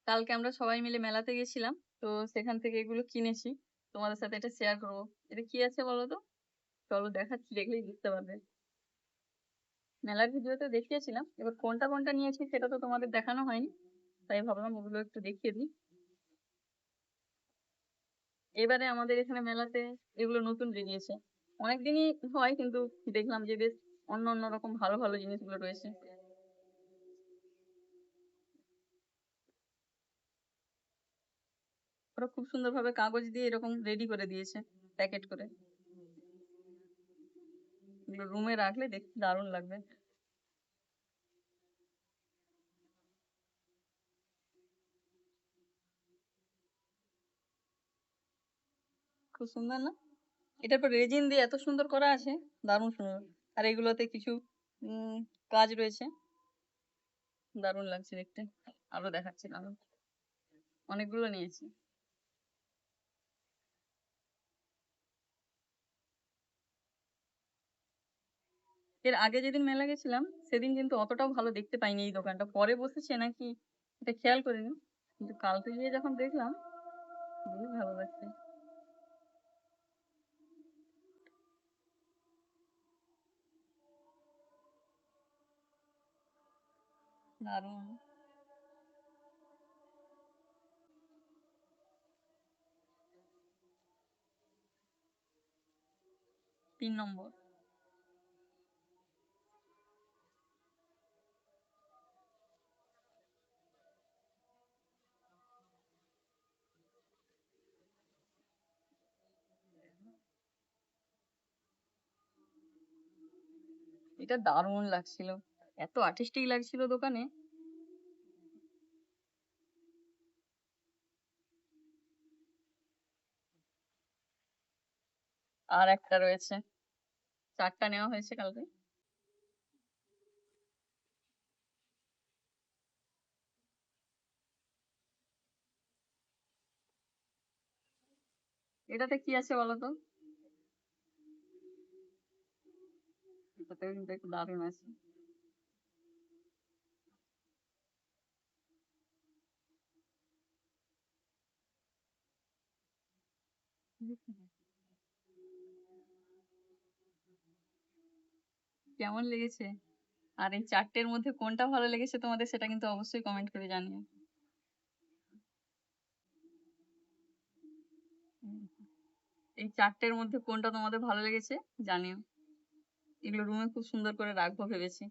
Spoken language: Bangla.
কালকে আমরা সবাই মিলে মেলাতে গেছিলাম, তো সেখান থেকে এগুলো কিনেছি। তোমাদের সাথে এটা শেয়ার করবো। এটা কি আছে বলো তো? চলো দেখাচ্ছি, দেখলেই বুঝতে পারবে। মেলার ভিডিওতে দেখিয়েছিলাম, এবার কোনটা কোনটা নিয়েছি সেটা তো তোমাদের দেখানো হয়নি, তাই ভাবলাম ওগুলো একটু দেখিয়ে দিই। এবারে আমাদের এখানে মেলাতে এগুলো নতুন বেরিয়েছে। অনেকদিনই হয়, কিন্তু দেখলাম যে বেশ অন্য অন্য রকম ভালো ভালো জিনিসগুলো রয়েছে। ওরা খুব সুন্দরভাবে কাগজ দিয়ে এরকম রেডি করে দিয়েছে, প্যাকেট করে। এগুলো রুমে রাখলে দেখতে দারুণ লাগবে। খুব সুন্দর না? এটার পর রেজিন দিয়ে এত সুন্দর করা আছে, দারুণ সুন্দর। আর এগুলোতে কিছু উম কাজ রয়েছে, দারুণ লাগছে দেখতে। আরো দেখাচ্ছি, আরো অনেকগুলো নিয়েছি। এর আগে যেদিন মেলা গেছিলাম সেদিন কিন্তু অতটাও ভালো দেখতে পাইনি এই দোকানটা, পরে বসেছে নাকি এটা খেয়াল করিনি, কিন্তু কালকে গিয়ে যখন দেখলাম বেশ ভালো লাগছে। দারুণ। 3 নম্বর। এটা দারুণ লাগছিল, এত আর্টিস্টিক লাগছিল দোকানে। আর একটা রয়েছে, 4টা নেওয়া হয়েছে কালকে। এটাতে কি আছে বলো তো? এটাতেও কিন্তু একটু দারুণ আছে। কেমন লেগেছে? আর এই 4টের মধ্যে কোনটা ভালো লেগেছে তোমাদের সেটা কিন্তু অবশ্যই কমেন্ট করে জানিও। উম, এই 4টের মধ্যে কোনটা তোমাদের ভালো লেগেছে জানিও। এগুলো রুমে খুব সুন্দর করে রাখবো ভেবেছি।